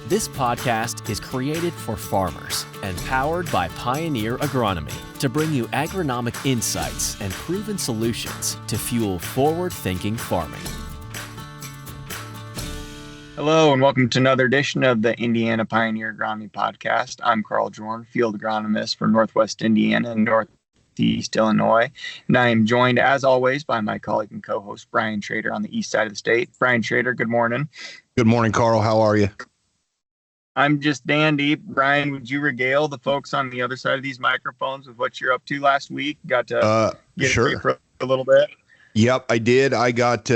This podcast is created for farmers and powered by Pioneer Agronomy to bring you agronomic insights and proven solutions to fuel forward-thinking farming. Hello, and welcome to another edition of the Indiana Pioneer Agronomy Podcast. I'm Joern, field agronomist for Northwest Indiana and Northeast Illinois, and I am joined, as always, by my colleague and co-host, Brian Shrader, on the east side of the state. Brian Shrader, good morning. Good morning, Carl. How are you? I'm just dandy. Brian, would you regale the folks on the other side of these microphones with what you're up to last week? Got to get sure. for a little bit? Yep, I did. I got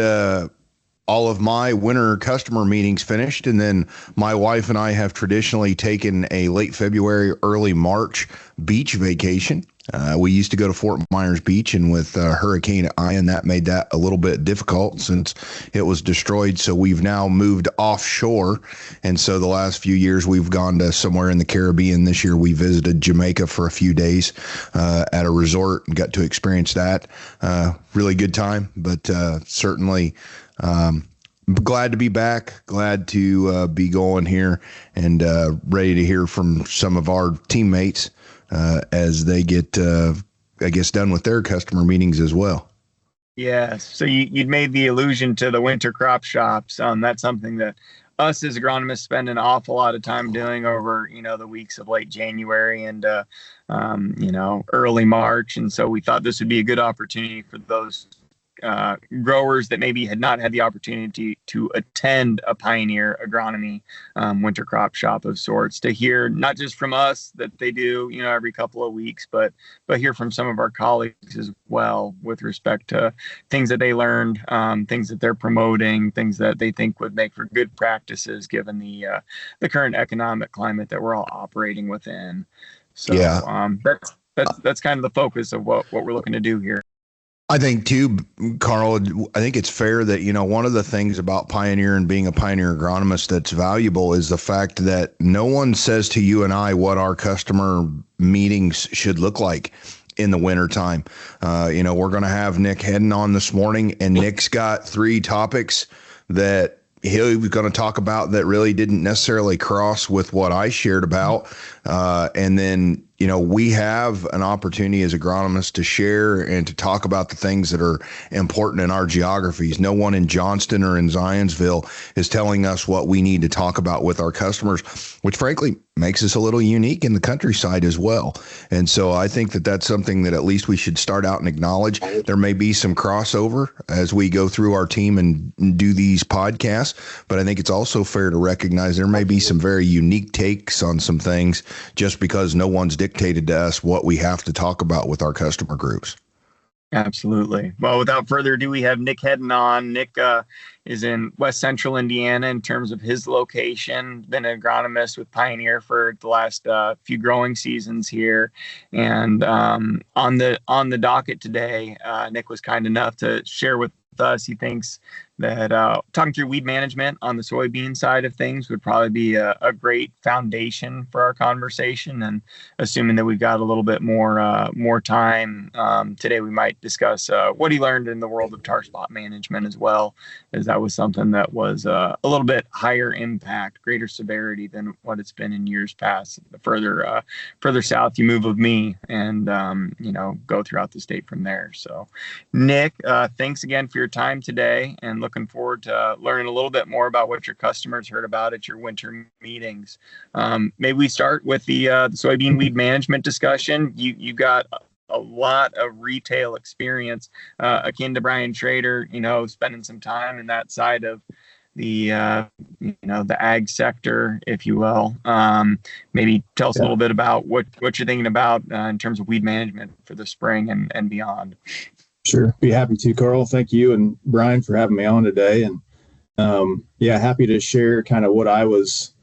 all of my winter customer meetings finished, and then my wife and I have traditionally taken a late February, early March beach vacation. We used to go to Fort Myers Beach, and with Hurricane Ian, that made that a little bit difficult since it was destroyed. So we've now moved offshore. And so the last few years we've gone to somewhere in the Caribbean. This year we visited Jamaica for a few days at a resort and got to experience that. Really good time, but certainly glad to be back, glad to be going here and ready to hear from some of our teammates as they get, done with their customer meetings as well. Yes. So you'd made the allusion to the winter crop shops. That's something that us as agronomists spend an awful lot of time doing over, the weeks of late January and, early March. And so we thought this would be a good opportunity for those growers that maybe had not had the opportunity to attend a Pioneer Agronomy winter crop shop of sorts, to hear not just from us that they do, every couple of weeks, but hear from some of our colleagues as well with respect to things that they learned, things that they're promoting, things that they think would make for good practices given the current economic climate that we're all operating within. So yeah. That's kind of the focus of what we're looking to do here. I think too, Carl, I think it's fair that, one of the things about Pioneer and being a Pioneer agronomist that's valuable is the fact that no one says to you and I what our customer meetings should look like in the wintertime. We're going to have Nick Hedden on this morning, and Nick's got 3 topics that he was going to talk about that really didn't necessarily cross with what I shared about. And then, we have an opportunity as agronomists to share and to talk about the things that are important in our geographies. No one in Johnston or in Zionsville is telling us what we need to talk about with our customers, which frankly makes us a little unique in the countryside as well. And so I think that that's something that at least we should start out and acknowledge. There may be some crossover as we go through our team and do these podcasts, but I think it's also fair to recognize there may be some very unique takes on some things just because no one's dictated to us what we have to talk about with our customer groups. Absolutely. Well, without further ado, we have Nick Hedden on. Nick is in West Central Indiana in terms of his location, been an agronomist with Pioneer for the last few growing seasons here. And on the docket today, Nick was kind enough to share with us. He thinks that talking through weed management on the soybean side of things would probably be a great foundation for our conversation. And assuming that we've got a little bit more time today, we might discuss what he learned in the world of tar spot management as well, as that was something that was a little bit higher impact, greater severity than what it's been in years past. The further south you move of me and, go throughout the state from there. So Nick, thanks again for your time today, and looking forward to learning a little bit more about what your customers heard about at your winter meetings. Maybe we start with the soybean weed management discussion. You got a lot of retail experience akin to Brian Shrader, spending some time in that side of the the ag sector, if you will. Maybe tell us a little bit about what you're thinking about in terms of weed management for the spring and beyond. Sure. Be happy to, Carl. Thank you and Brian for having me on today. And happy to share kind of what I was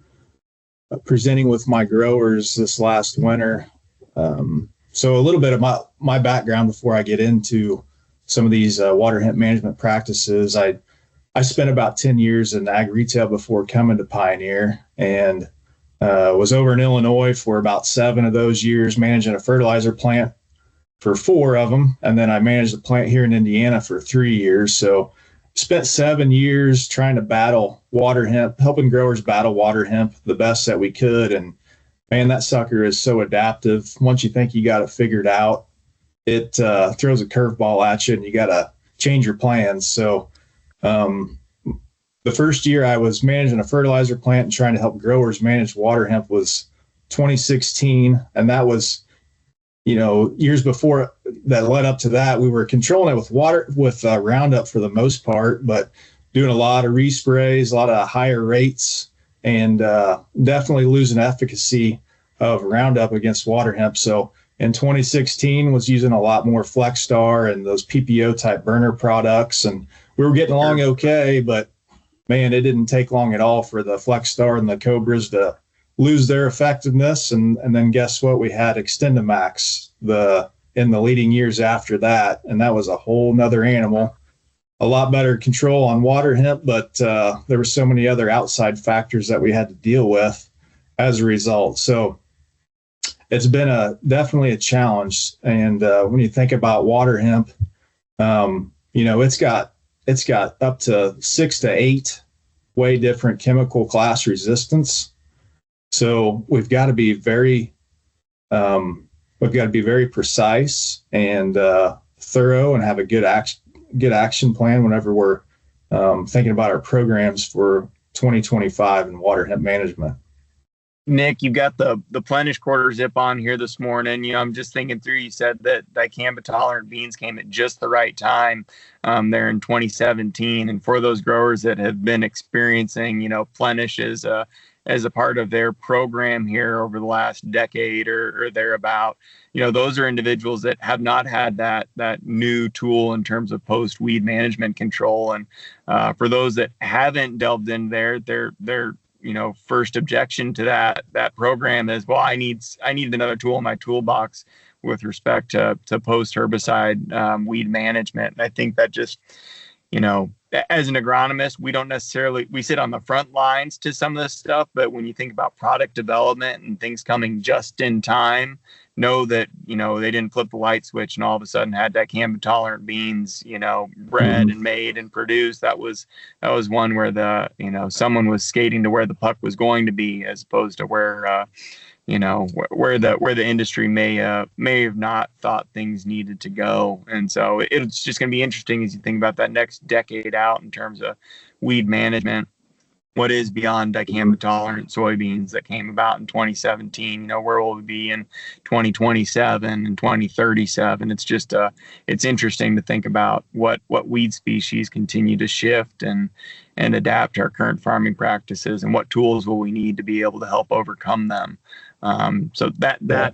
presenting with my growers this last winter. So a little bit of my background before I get into some of these Waterhemp management practices. I spent about 10 years in ag retail before coming to Pioneer, and was over in Illinois for about 7 of those years, managing a fertilizer plant for 4 of them. And then I managed a plant here in Indiana for 3 years. So spent 7 years trying to battle water hemp, helping growers battle water hemp the best that we could. And man, that sucker is so adaptive. Once you think you got it figured out, it throws a curveball at you and you got to change your plans. So the first year I was managing a fertilizer plant and trying to help growers manage water hemp was 2016. And that was, years before that led up to that, we were controlling it with Roundup for the most part, but doing a lot of resprays, a lot of higher rates, and definitely losing efficacy of Roundup against water hemp. So in 2016 was using a lot more Flexstar and those PPO type burner products. And we were getting along okay, but man, it didn't take long at all for the Flexstar and the Cobras to lose their effectiveness. And then guess what? We had Extendamax in the leading years after that. And that was a whole nother animal. A lot better control on water hemp, but there were so many other outside factors that we had to deal with as a result. So it's been definitely a challenge. And when you think about water hemp, it's got up to 6 to 8 way different chemical class resistance. So we've got to be very precise and thorough and have a good action plan whenever we're thinking about our programs for 2025 in water hemp management. Nick, you got the Plenish quarter zip on here this morning. I'm just thinking through, you said that dicamba tolerant beans came at just the right time there in 2017. And for those growers that have been experiencing, Plenish as a part of their program here over the last decade or thereabout, those are individuals that have not had that new tool in terms of post weed management control. And for those that haven't delved in there, they're first objection to that program is, well, I need another tool in my toolbox with respect to post herbicide weed management. And I think that just, as an agronomist, we sit on the front lines to some of this stuff, but when you think about product development and things coming just in time, know that, they didn't flip the light switch and all of a sudden had dicamba tolerant beans, bred and made and produced. That was one where someone was skating to where the puck was going to be, as opposed to where the industry may have not thought things needed to go. And so it's just going to be interesting as you think about that next decade out in terms of weed management. What is beyond dicamba tolerant soybeans that came about in 2017? Where will we be in 2027 and 2037? It's just it's interesting to think about what weed species continue to shift and adapt to our current farming practices, and what tools will we need to be able to help overcome them. So that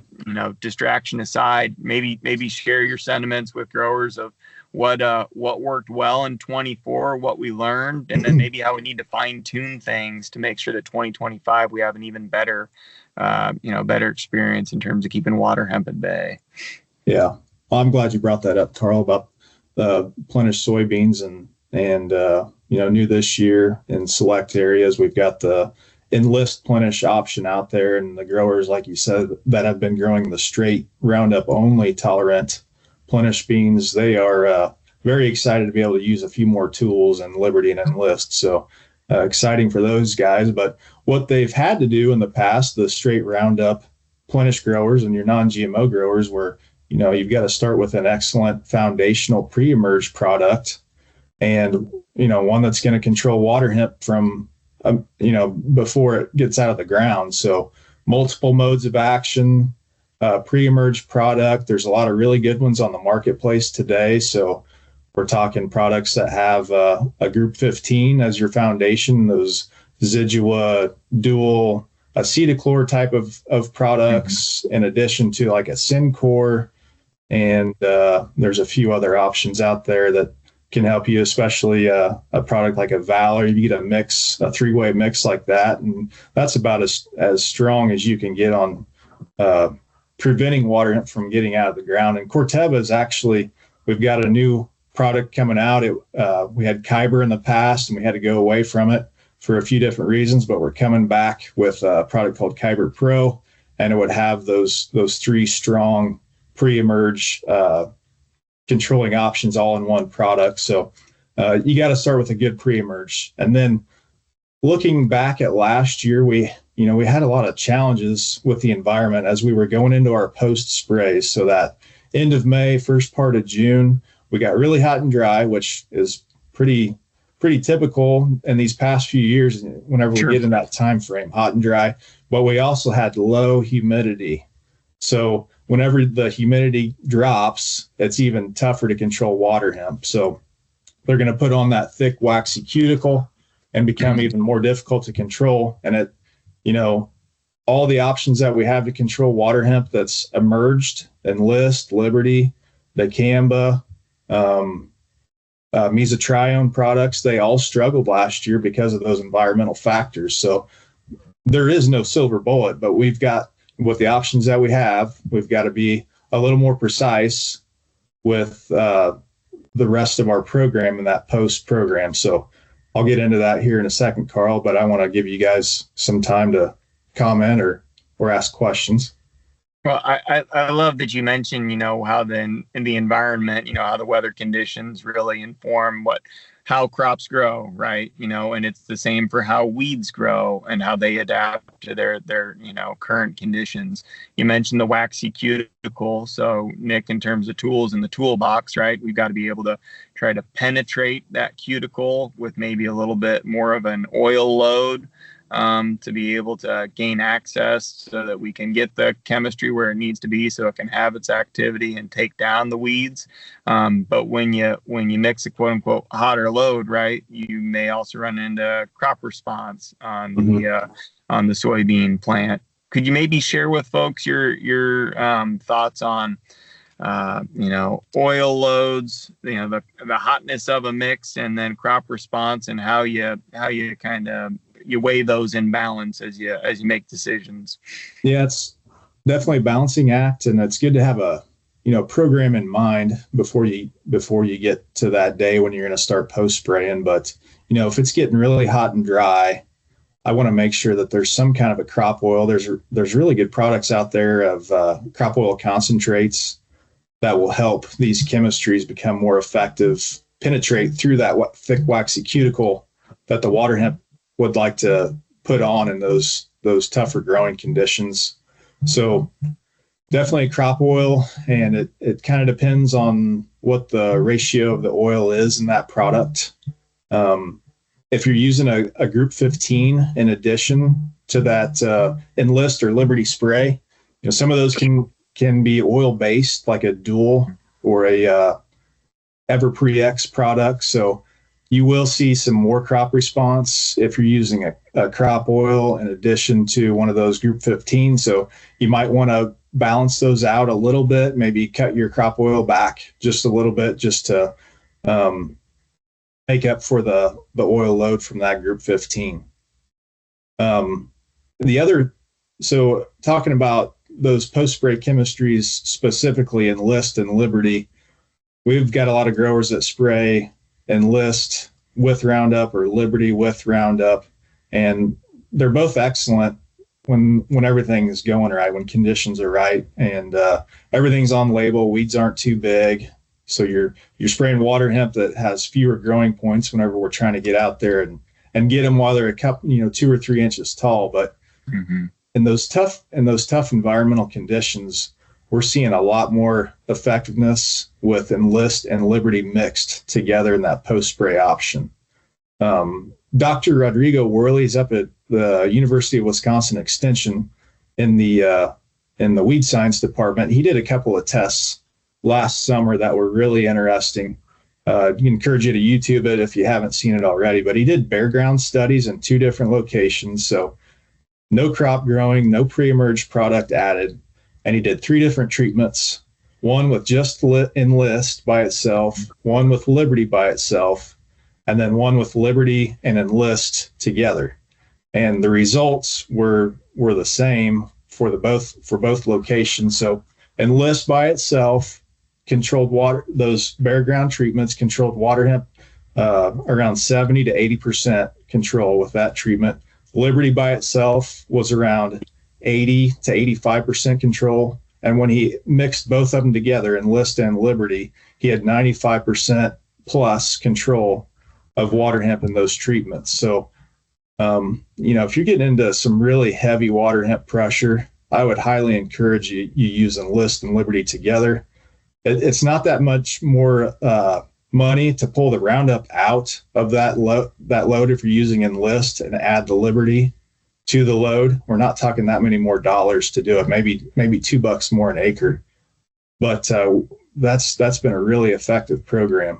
distraction aside, maybe share your sentiments with growers of what worked well in 24, what we learned, and then maybe how we need to fine tune things to make sure that 2025 we have an even better experience in terms of keeping water hemp at bay. Yeah, well, I'm glad you brought that up, Carl, about the Plenish soybeans and new this year in select areas. We've got the Enlist Plenish option out there, and the growers, like you said, that have been growing the straight Roundup only tolerant Plenish beans, they are very excited to be able to use a few more tools in Liberty and Enlist. So exciting for those guys. But what they've had to do in the past, the straight Roundup Plenish growers and your non-GMO growers, where you've got to start with an excellent foundational pre-emerge product, and one that's going to control water hemp from before it gets out of the ground. So multiple modes of action, pre-emerge product. There's a lot of really good ones on the marketplace today. So we're talking products that have a group 15 as your foundation, those Zidua dual acetochlor type of products, in addition to like a Syncor. And there's a few other options out there that can help you, especially a product like a Valor. You get a mix, a 3-way mix like that, and that's about as strong as you can get on preventing water hemp from getting out of the ground. And Corteva is actually, we've got a new product coming out. We had Kyber in the past, and we had to go away from it for a few different reasons, but we're coming back with a product called Kyber Pro, and it would have those 3 strong pre-emerge controlling options all in one product. So you got to start with a good pre-emerge. And then looking back at last year, we had a lot of challenges with the environment as we were going into our post sprays. So that end of May, first part of June, we got really hot and dry, which is pretty typical in these past few years whenever Sure. we get in that time frame, hot and dry. But we also had low humidity. So whenever the humidity drops, it's even tougher to control water hemp. So they're going to put on that thick, waxy cuticle and become even more difficult to control. And all the options that we have to control water hemp that's emerged, Enlist, Liberty, dicamba, mesotrione products, they all struggled last year because of those environmental factors. So there is no silver bullet, but we've got, with the options that we have, we've got to be a little more precise with the rest of our program in that post program. So I'll get into that here in a second, Carl, but I want to give you guys some time to comment or ask questions. Well, I love that you mentioned, how in the environment, how the weather conditions really inform how crops grow, right? And it's the same for how weeds grow and how they adapt to their current conditions. You mentioned the waxy cuticle. So Nick, in terms of tools in the toolbox, right, we've got to be able to try to penetrate that cuticle with maybe a little bit more of an oil load, to be able to gain access so that we can get the chemistry where it needs to be so it can have its activity and take down the weeds. But when you mix a quote unquote hotter load, right, you may also run into crop response on the soybean plant. Could you maybe share with folks your thoughts on oil loads, the hotness of a mix, and then crop response, and how you kind of you weigh those in balance as you make decisions? Yeah, it's definitely a balancing act, and it's good to have a program in mind before you get to that day when you're going to start post spraying. But if it's getting really hot and dry, I want to make sure that there's some kind of a crop oil. There's really good products out there of crop oil concentrates that will help these chemistries become more effective, penetrate through that thick waxy cuticle that the water hemp would like to put on in those tougher growing conditions. So definitely crop oil, and it kind of depends on what the ratio of the oil is in that product. If you're using a group 15 in addition to that Enlist or Liberty spray, some of those can be oil based, like a Dual or a Ever-Pre-X product. So you will see some more crop response if you're using a crop oil in addition to one of those group 15. So you might want to balance those out a little bit, maybe cut your crop oil back just a little bit, just to make up for the oil load from that group 15. So talking about those post-spray chemistries, specifically Enlist and Liberty, we've got a lot of growers that spray Enlist with Roundup or Liberty with Roundup, and they're both excellent when everything is going right, when conditions are right, and everything's on label, weeds aren't too big. So you're spraying water hemp that has fewer growing points whenever we're trying to get out there and get them while they're a couple, 2 or 3 inches tall. But in those tough environmental conditions, we're seeing a lot more effectiveness with Enlist and Liberty mixed together in that post-spray option. Dr. Rodrigo Worley's up at the University of Wisconsin Extension in the weed science department. He did a couple of tests last summer that were really interesting. I encourage you to YouTube it if you haven't seen it already, but he did bare ground studies in 2 different locations. So no crop growing, no pre-emerged product added. And he did 3 different treatments, one with just Enlist by itself, one with Liberty by itself, and then one with Liberty and Enlist together. And the results were the same for both locations. So Enlist by itself controlled water, those bare ground treatments controlled water hemp around 70 to 80% control with that treatment. Liberty by itself was around 80 to 85% control. And when he mixed both of them together, Enlist and Liberty, he had 95% plus control of water hemp in those treatments. So, if you're getting into some really heavy water hemp pressure, I would highly encourage you use Enlist and Liberty together. It's not that much more money to pull the Roundup out of that load if you're using Enlist and add the Liberty to the load. We're not talking that many more dollars to do it. Maybe $2 more an acre, but that's been a really effective program.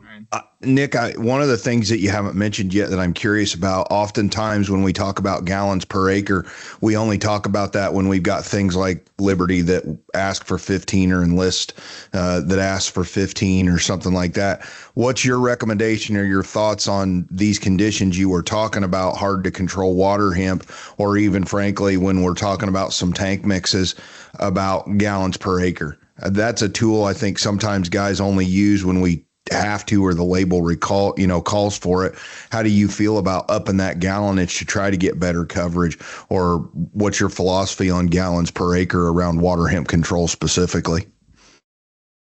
Nick, one of the things that you haven't mentioned yet that I'm curious about, oftentimes when we talk about gallons per acre, we only talk about that when we've got things like Liberty that ask for 15 or Enlist that ask for 15 or something like that. What's your recommendation or your thoughts on these conditions you were talking about, hard to control water hemp, or even frankly, when we're talking about some tank mixes, about gallons per acre? That's a tool I think sometimes guys only use when we have to, or the label calls for it. How do you feel about upping that gallonage to try to get better coverage, or what's your philosophy on gallons per acre around water hemp control specifically?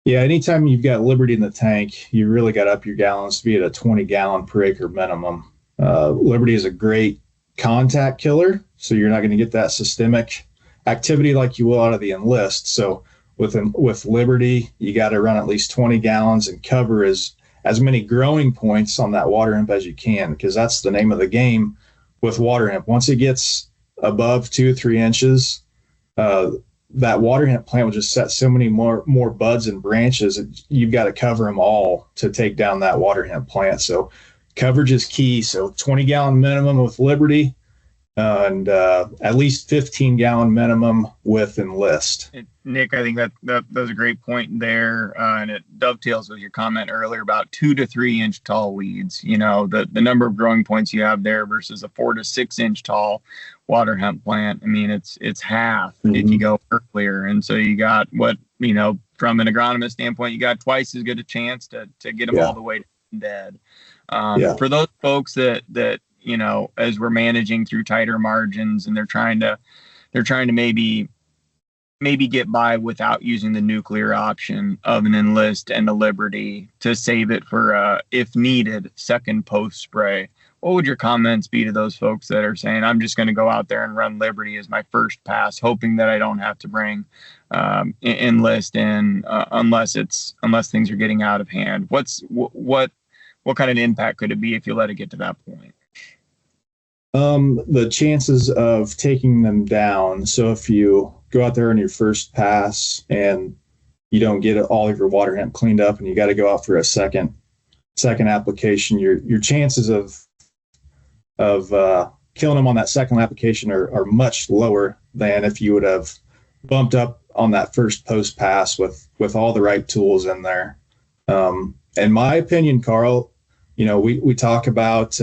Yeah, anytime you've got Liberty in the tank, you really got to up your gallons to be at a 20 gallon per acre minimum. Liberty is a great contact killer, so you're not going to get that systemic activity like you will out of the Enlist. So with Liberty, you got to run at least 20 gallons and cover as many growing points on that water hemp as you can, because that's the name of the game with water hemp. Once it gets above 2 or 3 inches, that water hemp plant will just set so many more buds and branches. You've got to cover them all to take down that water hemp plant. So coverage is key. So 20 gallon minimum with Liberty, and at least 15 gallon minimum with Enlist. Nick, I think that was a great point there, and it dovetails with your comment earlier about 2 to 3 inch tall weeds. The number of growing points you have there versus a 4 to 6 inch tall water hemp plant. I mean, it's half if you go earlier, and so you got from an agronomist standpoint, you got twice as good a chance to get them all the way to dead. For those folks that as we're managing through tighter margins and they're trying to maybe get by without using the nuclear option of an Enlist and a Liberty to save it for if needed second post spray, what would your comments be to those folks that are saying, I'm just going to go out there and run Liberty as my first pass, hoping that I don't have to bring Enlist in unless things are getting out of hand? What kind of impact could it be if you let it get to that point? The chances of taking them down. So if you go out there on your first pass and you don't get all of your water hemp cleaned up and you got to go out for a second application, your chances of killing them on that second application are much lower than if you would have bumped up on that first post pass with all the right tools in there. In my opinion, Carl, we talk about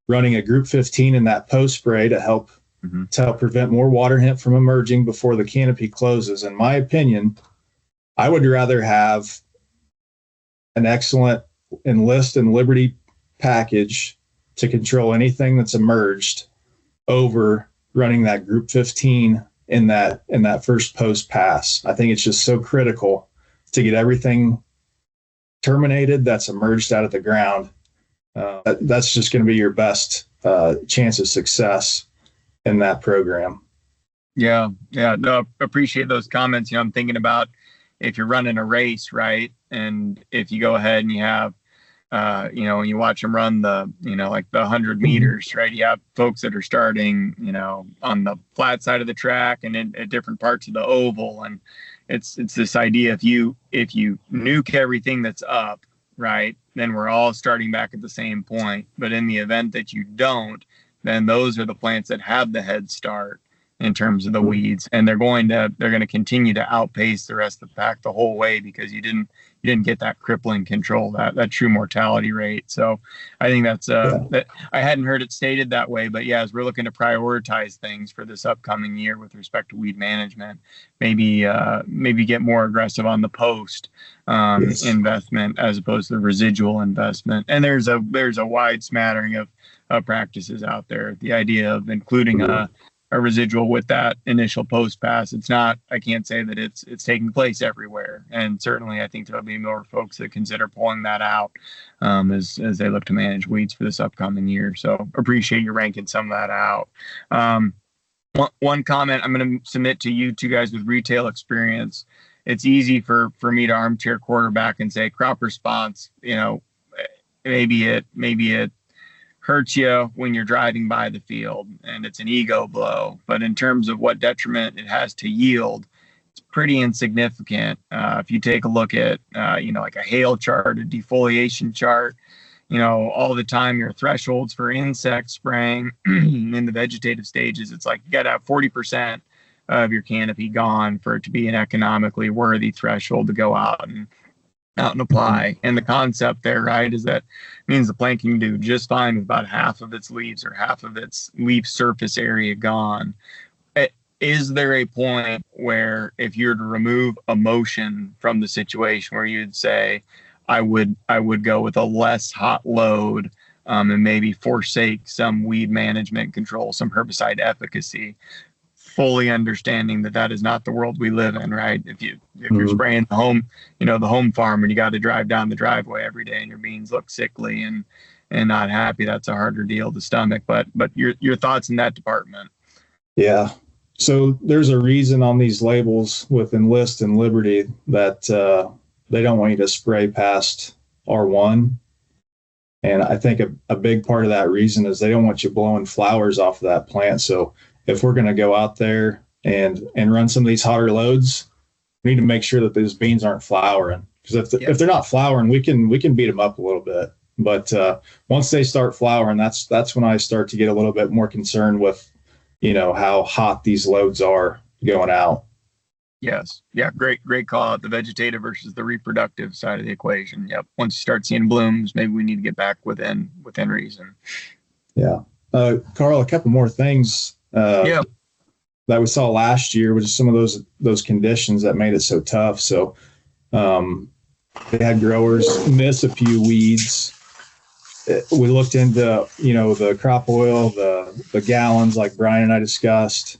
running a group 15 in that post spray to help prevent more water hemp from emerging before the canopy closes. In my opinion, I would rather have an excellent Enlist and Liberty package to control anything that's emerged over running that group 15 in that first post pass. I think it's just so critical to get everything terminated that's emerged out of the ground. That's just going to be your best chance of success in that program. Yeah. No, appreciate those comments. I'm thinking about if you're running a race, right? And if you go ahead and you have, and you watch them run the 100 meters, right? You have folks that are starting, on the flat side of the track and at different parts of the oval. And it's this idea, if you nuke everything that's up, right, then we're all starting back at the same point. But in the event that you don't, then those are the plants that have the head start in terms of the weeds, and they're going to continue to outpace the rest of the pack the whole way because you didn't get that crippling control, that true mortality rate. So I think that's that I hadn't heard it stated that way, but yeah, as we're looking to prioritize things for this upcoming year with respect to weed management, maybe get more aggressive on the post investment as opposed to the residual investment. And there's a wide smattering of practices out there. The idea of including a a residual with that initial post pass. It's not, I can't say that it's taking place everywhere. And certainly I think there'll be more folks that consider pulling that out as they look to manage weeds for this upcoming year. So appreciate you ranking some of that out. One comment I'm going to submit to you two guys with retail experience. It's easy for me to armchair quarterback and say crop response, maybe it hurts you when you're driving by the field and it's an ego blow. But in terms of what detriment it has to yield, it's pretty insignificant. If you take a look at, like a hail chart, a defoliation chart, all the time your thresholds for insect spraying in the vegetative stages, it's like you got to have 40% of your canopy gone for it to be an economically worthy threshold to go out and apply. And the concept there, right, is that means the plant can do just fine with about half of its leaves or half of its leaf surface area gone. Is there a point where if you were to remove emotion from the situation where you'd say, I would go with a less hot load and maybe forsake some weed management control, some herbicide efficacy, fully understanding that is not the world we live in, right? If you're spraying the home farm and you got to drive down the driveway every day and your beans look sickly and not happy, that's a harder deal to stomach. But your thoughts in that department? Yeah. So there's a reason on these labels with Enlist and Liberty that they don't want you to spray past R1. And I think a big part of that reason is they don't want you blowing flowers off of that plant. So if we're going to go out there and run some of these hotter loads, we need to make sure that those beans aren't flowering. Because if they're not flowering, we can beat them up a little bit. But once they start flowering, that's when I start to get a little bit more concerned with, how hot these loads are going out. Yes. Yeah. Great call out. The vegetative versus the reproductive side of the equation. Yep. Once you start seeing blooms, maybe we need to get back within reason. Yeah. Carl, a couple more things. That we saw last year was some of those conditions that made it so tough. So they had growers miss a few weeds. We looked into the crop oil, the gallons like Brian and I discussed.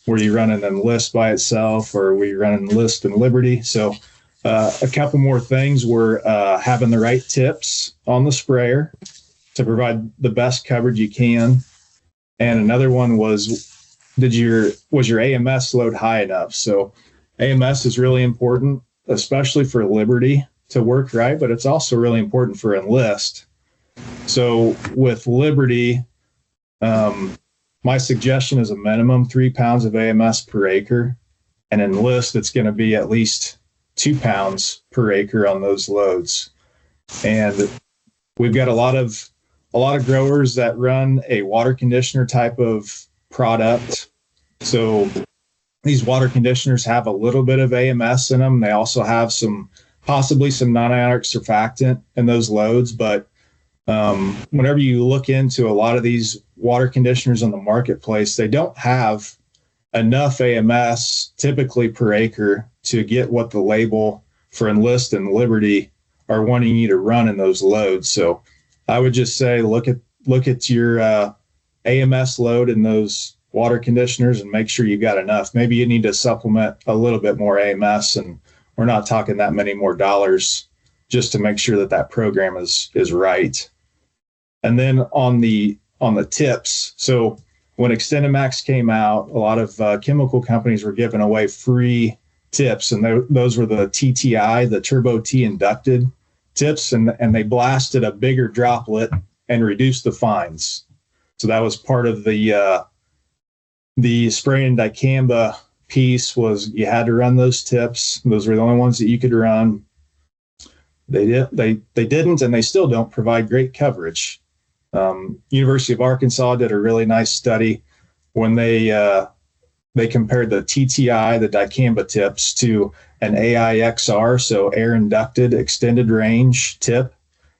Were you running Enlist by itself or were you running Enlist and Liberty? So a couple more things were having the right tips on the sprayer to provide the best coverage you can. And another one was, was your AMS load high enough? So AMS is really important, especially for Liberty to work right, but it's also really important for Enlist. So with Liberty, my suggestion is a minimum 3 pounds of AMS per acre, and Enlist, it's going to be at least 2 pounds per acre on those loads. And we've got a lot of growers that run a water conditioner type of product. So these water conditioners have a little bit of AMS in them. They also have possibly some non-ionic surfactant in those loads. But whenever you look into a lot of these water conditioners on the marketplace, they don't have enough AMS typically per acre to get what the label for Enlist and Liberty are wanting you to run in those loads. So I would just say, look at your AMS load in those water conditioners and make sure you've got enough. Maybe you need to supplement a little bit more AMS, and we're not talking that many more dollars just to make sure that program is right. And then on the tips, so when XtendiMax came out, a lot of chemical companies were giving away free tips, and those were the TTI, the Turbo T inducted tips, and they blasted a bigger droplet and reduced the fines. So that was part of the spray and dicamba piece, was you had to run those tips. Those were the only ones that you could run. They didn't, and they still don't provide great coverage. University of Arkansas did a really nice study when they compared the TTI, the dicamba tips, to an AIXR, so air inducted extended range tip,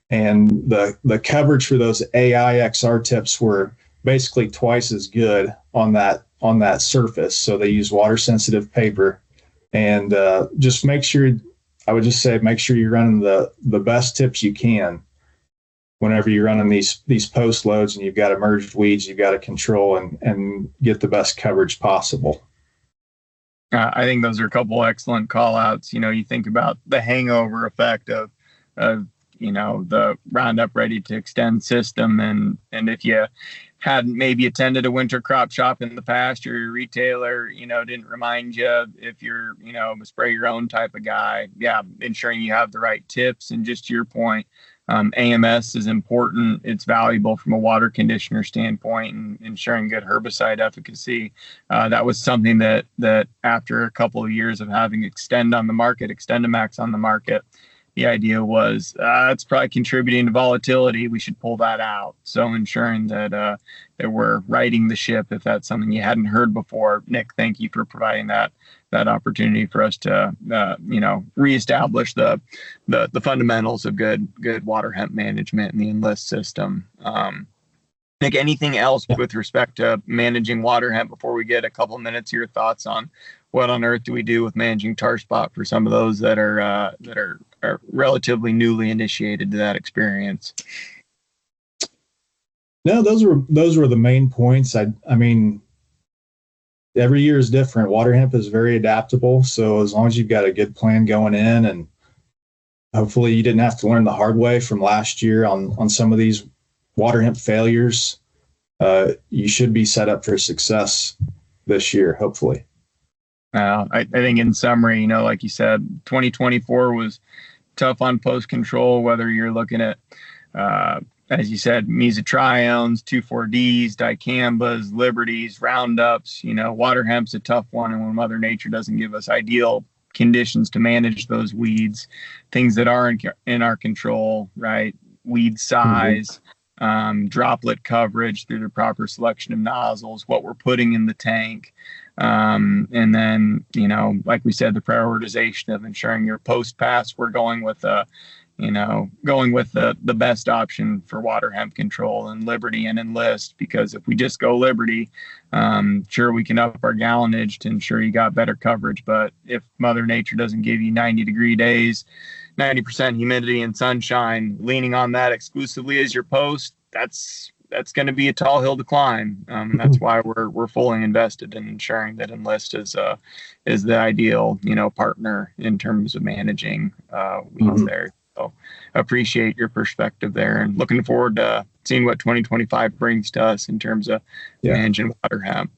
and the coverage for those AIXR tips were basically twice as good on that surface. So they use water sensitive paper, and just make sure you're running the best tips you can. whenever you're running these post loads and you've got emerged weeds, you've got to control and get the best coverage possible. I think those are a couple excellent call outs. You think about the hangover effect of the Roundup Ready to Extend system. And if you hadn't maybe attended a winter crop shop in the past, or your retailer, didn't remind you, if you're, a spray your own type of guy, ensuring you have the right tips. And just to your point, AMS is important. It's valuable from a water conditioner standpoint, and ensuring good herbicide efficacy. That was something that after a couple of years of having Extendamax on the market, the idea was it's probably contributing to volatility. We should pull that out. So ensuring that we're righting the ship if that's something you hadn't heard before. Nick, thank you for providing that opportunity for us to reestablish the fundamentals of good water hemp management in the Enlist system. Nick, anything else with respect to managing water hemp before we get a couple of minutes? Your thoughts on what on earth do we do with managing tar spot for some of those that are relatively newly initiated to that experience? No, those were the main points. I mean, every year is different. Water hemp is very adaptable. So as long as you've got a good plan going in, and hopefully you didn't have to learn the hard way from last year on some of these water hemp failures, you should be set up for success this year, hopefully. I think in summary, like you said, 2024 was tough on post control, whether you're looking at, as you said, mesotriones, 2,4-Ds, dicambas, liberties, roundups. Water hemp's a tough one. And when Mother Nature doesn't give us ideal conditions to manage those weeds, things that are in our control, right? Weed size, droplet coverage through the proper selection of nozzles, what we're putting in the tank. And then, like we said, the prioritization of ensuring your post pass, we're going with the best option for water hemp control, and Liberty and Enlist, because if we just go Liberty, sure, we can up our gallonage to ensure you got better coverage. But if Mother Nature doesn't give you 90-degree days, 90% humidity and sunshine, leaning on that exclusively as your post, that's going to be a tall hill to climb. That's why we're fully invested in ensuring that Enlist is the ideal, partner in terms of managing weeds there. So appreciate your perspective there, and looking forward to seeing what 2025 brings to us in terms of managing water hemp.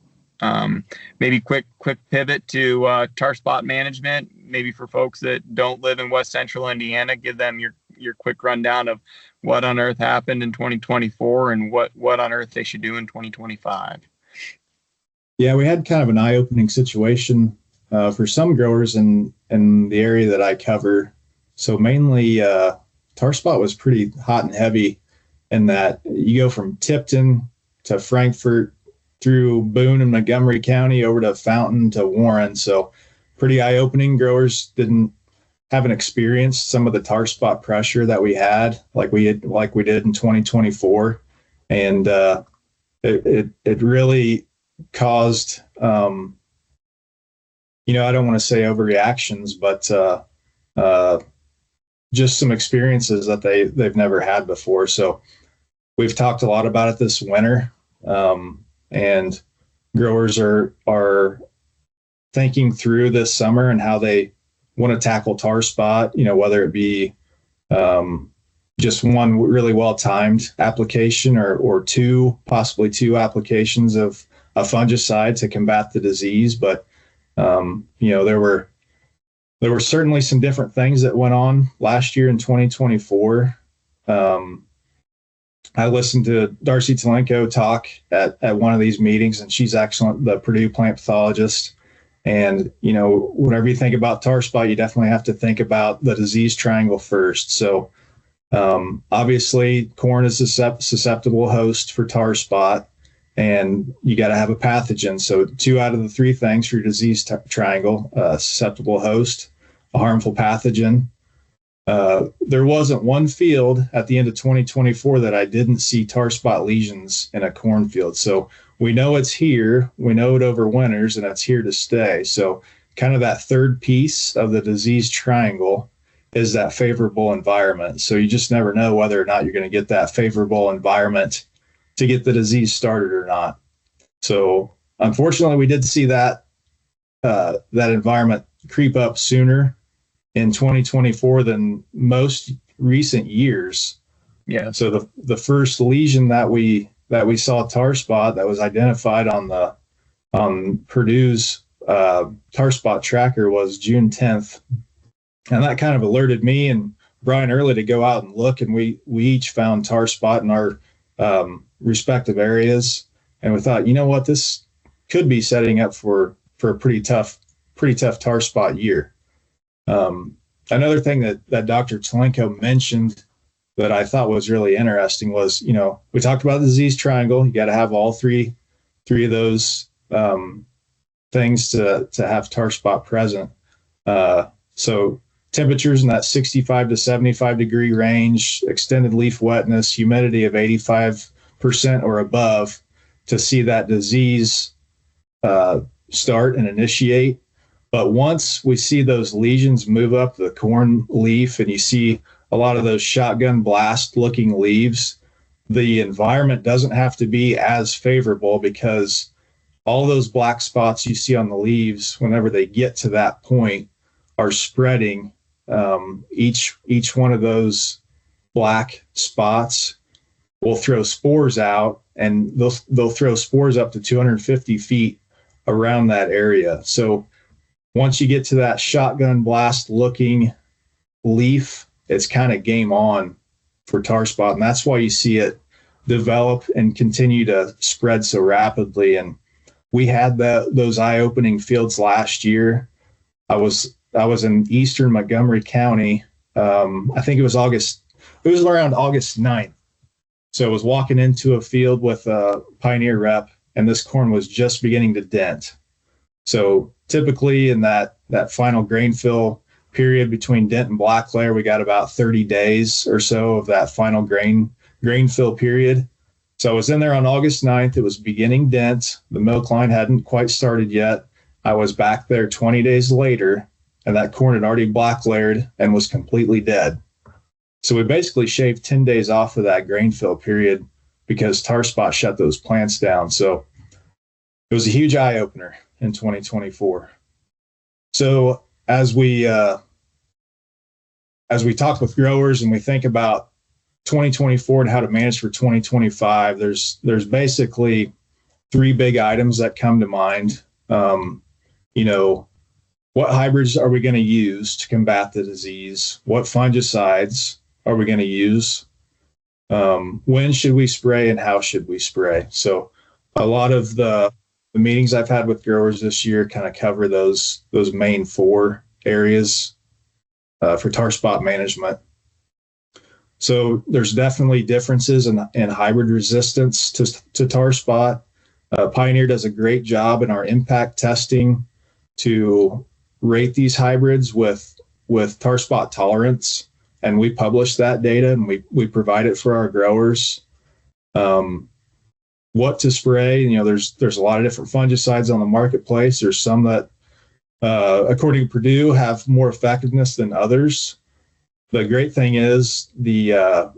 Maybe quick pivot to tar spot management, maybe for folks that don't live in West Central Indiana. Give them your quick rundown of what on earth happened in 2024 and what on earth they should do in 2025. Yeah, we had kind of an eye-opening situation for some growers in the area that I cover. So mainly tar spot was pretty hot and heavy in that you go from Tipton to Frankfort through Boone and Montgomery County over to Fountain to Warren. So pretty eye-opening. Growers haven't experienced some of the tar spot pressure that we had, like we did in 2024. And it really caused, I don't want to say overreactions, but just some experiences that they've never had before. So we've talked a lot about it this winter, and growers are thinking through this summer and how they want to tackle tar spot, whether it be just one really well-timed application or possibly two applications of a fungicide to combat the disease. But, there were certainly some different things that went on last year in 2024. I listened to Darcy Talenko talk at one of these meetings, and she's excellent, the Purdue plant pathologist. And, whenever you think about tar spot, you definitely have to think about the disease triangle first. So obviously, corn is a susceptible host for tar spot, and you got to have a pathogen. So 2 out of the 3 things for your disease triangle: susceptible host, a harmful pathogen. There wasn't one field at the end of 2024 that I didn't see tar spot lesions in a cornfield. So we know it's here, we know it overwinters, and it's here to stay. So kind of that third piece of the disease triangle is that favorable environment. So you just never know whether or not you're going to get that favorable environment to get the disease started or not. So unfortunately, we did see that environment creep up sooner in 2024 than most recent years. Yeah. So the first lesion that we saw tar spot that was identified on Purdue's tar spot tracker was June 10th. And that kind of alerted me and Brian early to go out and look, and we each found tar spot in our respective areas. And we thought, you know what, this could be setting up for a pretty tough tar spot year. Another thing that Dr. Tlenko mentioned that I thought was really interesting was, we talked about the disease triangle. You got to have all three of those things to have tar spot present. So temperatures in that 65 to 75 degree range, extended leaf wetness, humidity of 85% or above to see that disease start and initiate. But once we see those lesions move up the corn leaf and you see a lot of those shotgun blast looking leaves, the environment doesn't have to be as favorable, because all those black spots you see on the leaves, whenever they get to that point, are spreading. Each one of those black spots will throw spores out, and they'll throw spores up to 250 feet around that area. So once you get to that shotgun blast looking leaf, it's kind of game on for tar spot. And that's why you see it develop and continue to spread so rapidly. And we had those eye-opening fields last year. I was in eastern Montgomery County. I think it was around August 9th. So I was walking into a field with a Pioneer rep, and this corn was just beginning to dent. So typically in that final grain fill period between dent and black layer, we got about 30 days or so of that final grain fill period. So I was in there on August 9th. It was beginning dent. The milk line hadn't quite started yet. I was back there 20 days later, and that corn had already black layered and was completely dead. So we basically shaved 10 days off of that grain fill period because tar spot shut those plants down. So it was a huge eye opener in 2024. So as we talk with growers and we think about 2024 and how to manage for 2025, there's basically three big items that come to mind. What hybrids are we going to use to combat the disease? What fungicides are we going to use? When should we spray and how should we spray? So a lot of the meetings I've had with growers this year kind of cover those main four areas for tar spot management. So there's definitely differences in hybrid resistance to tar spot. Pioneer does a great job in our impact testing to rate these hybrids with tar spot tolerance, and we publish that data and we provide it for our growers. What to spray? There's a lot of different fungicides on the marketplace. There's some that, according to Purdue, have more effectiveness than others. The great thing is the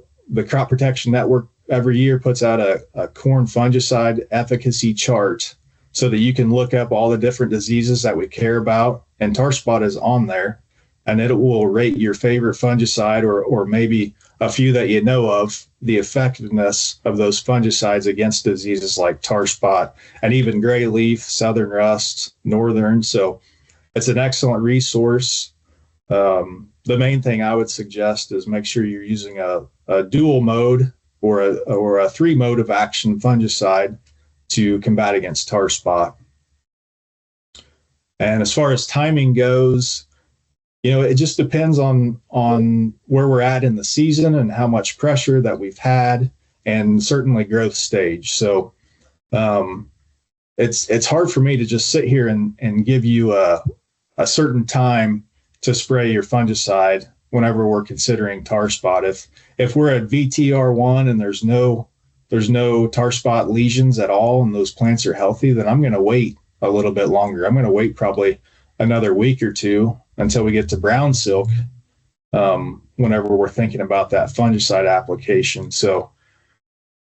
Crop Protection Network every year puts out a corn fungicide efficacy chart so that you can look up all the different diseases that we care about, and tar spot is on there, and it will rate your favorite fungicide or maybe a few that you know of, the effectiveness of those fungicides against diseases like tar spot and even gray leaf, southern rust, northern. So it's an excellent resource. The main thing I would suggest is make sure you're using a dual mode or a three mode of action fungicide to combat against tar spot. And as far as timing goes, it just depends on where we're at in the season and how much pressure that we've had, and certainly growth stage. So it's hard for me to just sit here and give you a certain time to spray your fungicide whenever we're considering tar spot. If we're at VTR1 and there's no tar spot lesions at all and those plants are healthy, then I'm going to wait a little bit longer. I'm going to wait probably another week or two until we get to brown silk whenever we're thinking about that fungicide application. So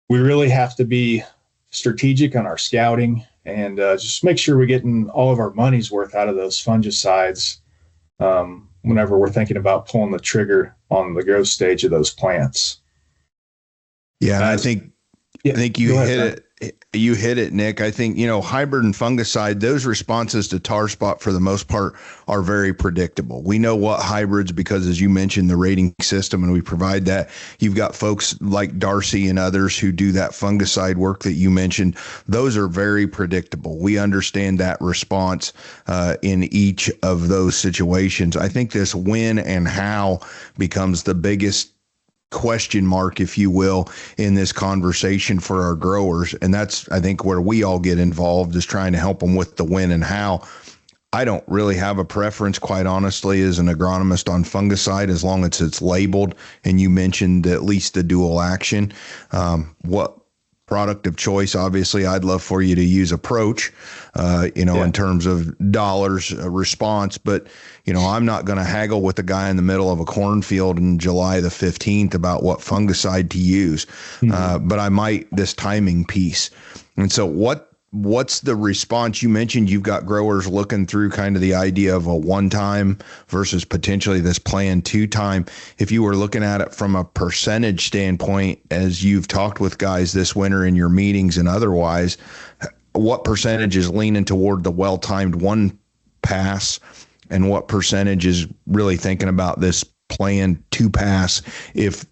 we really have to be strategic on our scouting and just make sure we're getting all of our money's worth out of those fungicides whenever we're thinking about pulling the trigger on the growth stage of those plants. Yeah, and I think you hit it. You hit it, Nick. I think, hybrid and fungicide, those responses to tar spot for the most part are very predictable. We know what hybrids, because as you mentioned, the rating system, and we provide that. You've got folks like Darcy and others who do that fungicide work that you mentioned. Those are very predictable. We understand that response in each of those situations. I think this when and how becomes the biggest question mark, if you will, in this conversation for our growers. And that's, I think, where we all get involved, is trying to help them with the when and how. I don't really have a preference, quite honestly, as an agronomist on fungicide, as long as it's labeled. And you mentioned at least the dual action. What product of choice, obviously, I'd love for you to use Approach, in terms of dollars response. But, I'm not going to haggle with the guy in the middle of a cornfield in July the 15th about what fungicide to use. But I might this timing piece. And so what's the response? You mentioned you've got growers looking through kind of the idea of a one-time versus potentially this planned two-time. If you were looking at it from a percentage standpoint, as you've talked with guys this winter in your meetings and otherwise, what percentage is leaning toward the well-timed one pass, and what percentage is really thinking about this planned two pass if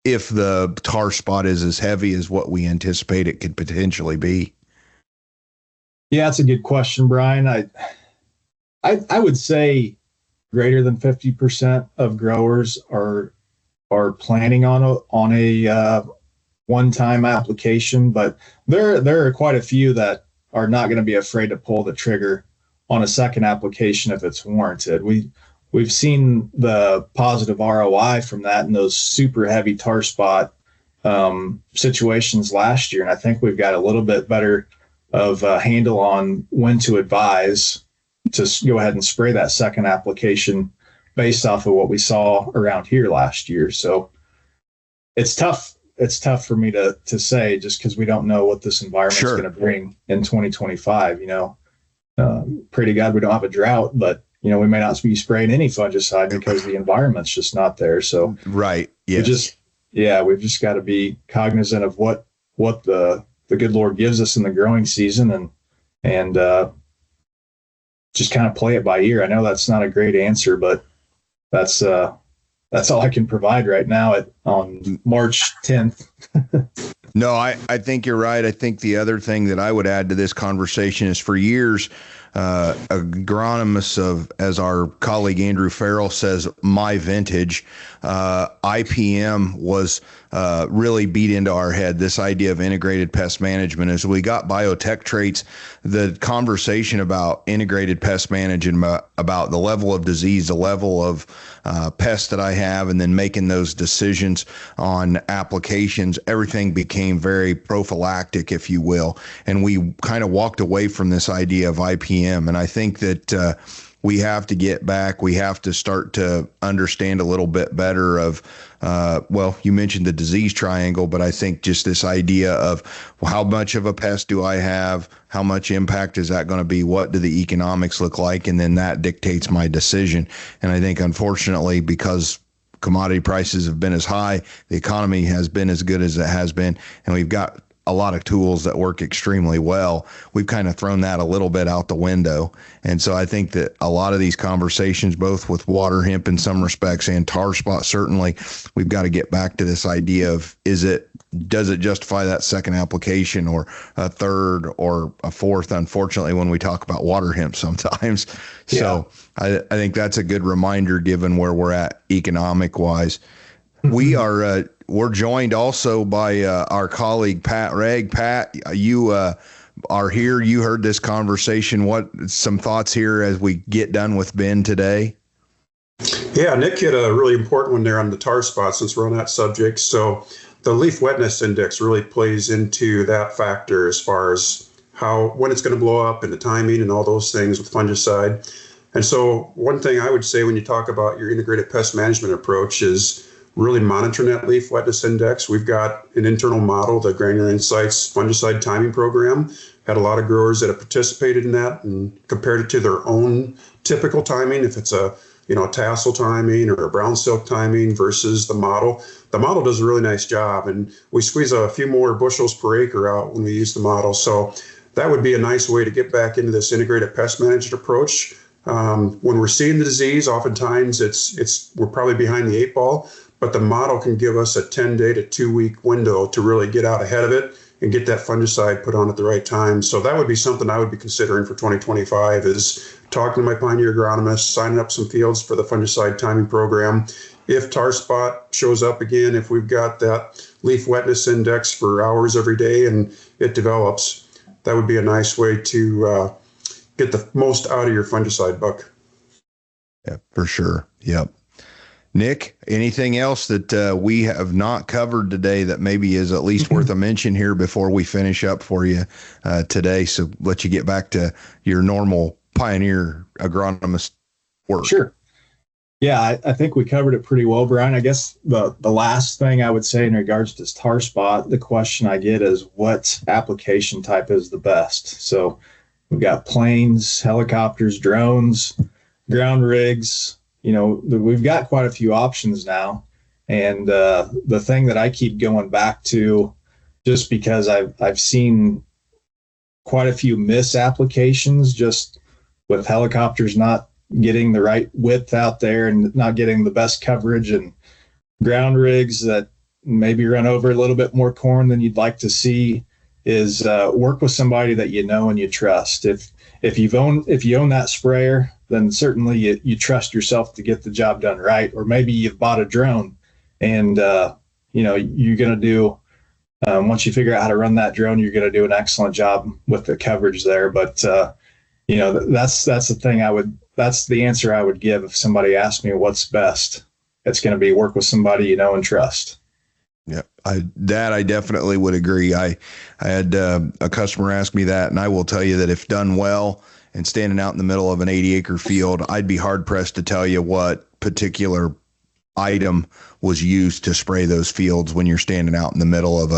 the tar spot is as heavy as what we anticipate it could potentially be? Yeah, that's a good question, Brian. I would say greater than 50% of growers are planning on a one-time application, but there are quite a few that are not going to be afraid to pull the trigger on a second application if it's warranted. We've seen the positive ROI from that in those super heavy tar spot situations last year, and I think we've got a little bit better of a handle on when to advise to go ahead and spray that second application based off of what we saw around here last year. So it's tough. It's tough for me to say, just because we don't know what this environment's going to bring in 2025. Pray to God we don't have a drought, but we may not be spraying any fungicide because the environment's just not there. So right, yes. We've just got to be cognizant of what the good Lord gives us in the growing season, and just kind of play it by ear. I know that's not a great answer, but that's all I can provide right now on March 10th. No, I think you're right. I think the other thing that I would add to this conversation is, for years, agronomists as our colleague Andrew Farrell says, my vintage, IPM was really beat into our head, this idea of integrated pest management. As we got biotech traits, the conversation about integrated pest management, about the level of disease, the level of pests that I have, and then making those decisions on applications, everything became very prophylactic, if you will. And we kind of walked away from this idea of IPM. And I think that we have to get back. We have to start to understand a little bit better of, you mentioned the disease triangle, but I think just this idea of how much of a pest do I have? How much impact is that going to be? What do the economics look like? And then that dictates my decision. And I think, unfortunately, because commodity prices have been as high, the economy has been as good as it has been, and we've got a lot of tools that work extremely well, we've kind of thrown that a little bit out the window. And so I think that a lot of these conversations, both with Waterhemp in some respects and tar spot, certainly, we've got to get back to this idea of, does it justify that second application, or a third, or a fourth, unfortunately, when we talk about Waterhemp sometimes. Yeah. So I think that's a good reminder, given where we're at economic wise. Mm-hmm. We're joined also by our colleague, Pat Regg. Pat, you are here. You heard this conversation. What some thoughts here as we get done with Ben today? Yeah, Nick hit a really important one there on the tar spot, since we're on that subject. So the leaf wetness index really plays into that factor as far as when it's going to blow up, and the timing and all those things with fungicide. And so one thing I would say when you talk about your integrated pest management approach is really monitoring that leaf wetness index. We've got an internal model, the Granular Insights fungicide timing program. Had a lot of growers that have participated in that and compared it to their own typical timing, if it's a tassel timing or a brown silk timing versus the model. The model does a really nice job, and we squeeze a few more bushels per acre out when we use the model. So that would be a nice way to get back into this integrated pest management approach. When we're seeing the disease, oftentimes we're probably behind the 8 ball, but the model can give us a 10-day to 2-week window to really get out ahead of it and get that fungicide put on at the right time. So that would be something I would be considering for 2025 is talking to my Pioneer agronomist, signing up some fields for the fungicide timing program. If tar spot shows up again, if we've got that leaf wetness index for hours every day and it develops, that would be a nice way to get the most out of your fungicide buck. Yeah, for sure. Yep. Nick, anything else that we have not covered today that maybe is at least worth a mention here before we finish up for you today? So let you get back to your normal Pioneer agronomist work. Sure. Yeah, I think we covered it pretty well, Brian. I guess the last thing I would say in regards to tar spot, the question I get is what application type is the best? So we've got planes, helicopters, drones, ground rigs. We've got quite a few options now. And the thing that I keep going back to, just because I've seen quite a few misapplications just with helicopters not getting the right width out there and not getting the best coverage, and ground rigs that maybe run over a little bit more corn than you'd like to see, is work with somebody that you know and you trust. If you own that sprayer, then certainly you trust yourself to get the job done right. Or maybe you've bought a drone and you're going to do, once you figure out how to run that drone, you're going to do an excellent job with the coverage there. But that's the thing that's the answer I would give if somebody asked me what's best. It's going to be work with somebody you know and trust. Yeah, I definitely would agree. I had a customer ask me that, and I will tell you that if done well and standing out in the middle of an 80-acre field, I'd be hard-pressed to tell you what particular item was used to spray those fields when you're standing out in the middle of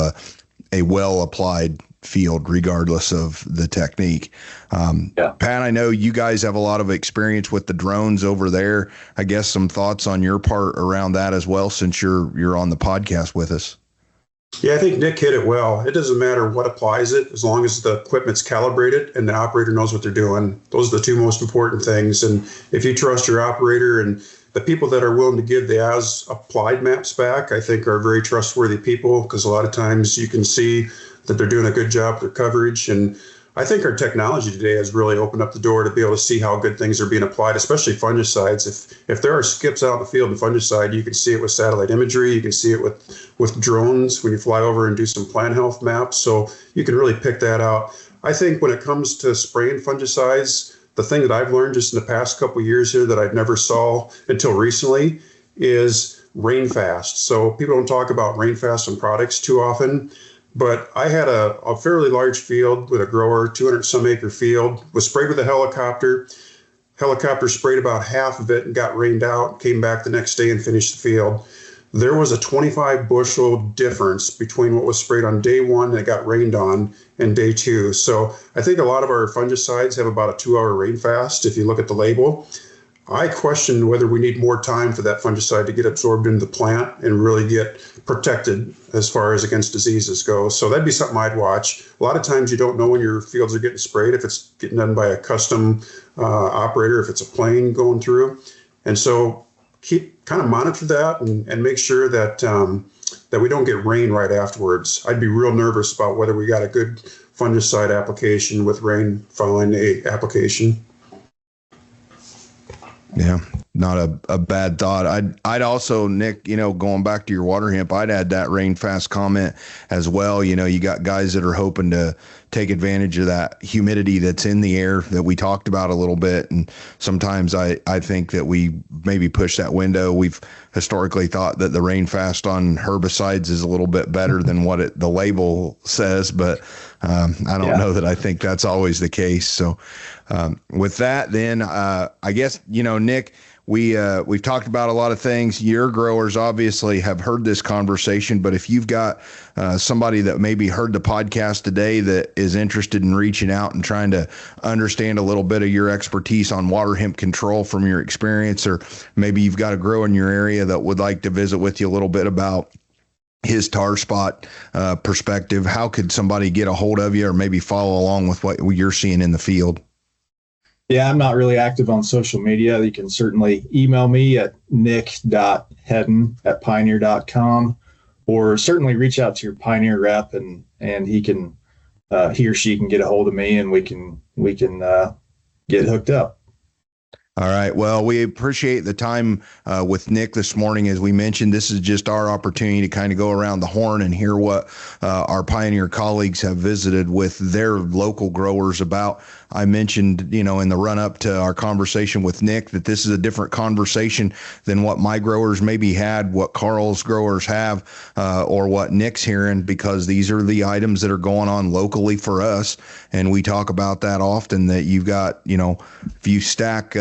a well-applied field, regardless of the technique. Pat, I know you guys have a lot of experience with the drones over there. I guess some thoughts on your part around that as well, since you're on the podcast with us. Yeah, I think Nick hit it well. It doesn't matter what applies it, as long as the equipment's calibrated and the operator knows what they're doing. Those are the two most important things. And if you trust your operator, and the people that are willing to give the as applied maps back, I think are very trustworthy people, because a lot of times you can see that they're doing a good job with their coverage. And I think our technology today has really opened up the door to be able to see how good things are being applied, especially fungicides. If there are skips out in the field in fungicide, you can see it with satellite imagery. You can see it with drones when you fly over and do some plant health maps. So you can really pick that out. I think when it comes to spraying fungicides, the thing that I've learned just in the past couple of years here that I've never saw until recently is rain fast. So people don't talk about rain fast on products too often. But I had a fairly large field with a grower, 200 some acre field, was sprayed with a helicopter. Helicopter sprayed about half of it and got rained out, came back the next day and finished the field. There was a 25 bushel difference between what was sprayed on day one that got rained on and day two. So I think a lot of our fungicides have about a 2-hour rain fast if you look at the label. I question whether we need more time for that fungicide to get absorbed into the plant and really get protected as far as against diseases go. So that'd be something I'd watch. A lot of times you don't know when your fields are getting sprayed, if it's getting done by a custom operator, if it's a plane going through. And so kind of monitor that and make sure that that we don't get rain right afterwards. I'd be real nervous about whether we got a good fungicide application with rain following the application. Yeah, not a bad thought. I'd also, Nick, going back to your Waterhemp, I'd add that rain fast comment as well. You got guys that are hoping to take advantage of that humidity that's in the air that we talked about a little bit. And sometimes I think that we maybe push that window. We've historically thought that the rain fast on herbicides is a little bit better than what the label says, but I don't know that I think that's always the case. So with that, then I guess, Nick, we've talked about a lot of things. Your growers obviously have heard this conversation, but if you've got somebody that maybe heard the podcast today that is interested in reaching out and trying to understand a little bit of your expertise on water hemp control from your experience, or maybe you've got a grower in your area that would like to visit with you a little bit about his tar spot perspective, how could somebody get a hold of you or maybe follow along with what you're seeing in the field? Yeah, I'm not really active on social media. You can certainly email me at nick.hedden@pioneer.com, or certainly reach out to your Pioneer rep and he or she can get a hold of me, and we can get hooked up. All right. Well, we appreciate the time with Nick this morning. As we mentioned, this is just our opportunity to kind of go around the horn and hear what our Pioneer colleagues have visited with their local growers about. I mentioned, in the run up to our conversation with Nick, that this is a different conversation than what my growers maybe had, what Carl's growers have, or what Nick's hearing, because these are the items that are going on locally for us. And we talk about that often, that you've got, if you stack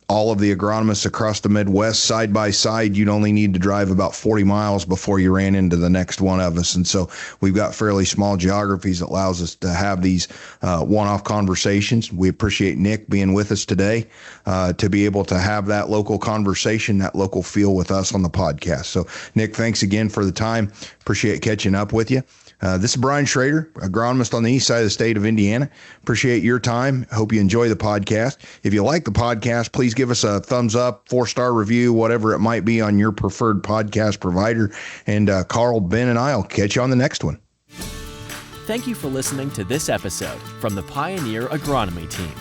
all of the agronomists across the Midwest side by side, you'd only need to drive about 40 miles before you ran into the next one of us. And so we've got fairly small geographies that allows us to have these one-off conversations. We appreciate Nick being with us today to be able to have that local conversation, that local feel with us on the podcast. So, Nick, thanks again for the time. Appreciate catching up with you. This is Brian Shrader, agronomist on the east side of the state of Indiana. Appreciate your time. Hope you enjoy the podcast. If you like the podcast, please give us a thumbs up, 4-star review, whatever it might be on your preferred podcast provider. And Carl, Ben, and I'll catch you on the next one. Thank you for listening to this episode from the Pioneer Agronomy team.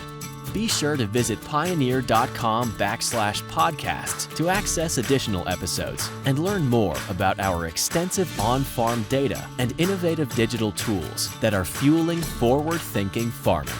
Be sure to visit pioneer.com/podcasts to access additional episodes and learn more about our extensive on-farm data and innovative digital tools that are fueling forward-thinking farming.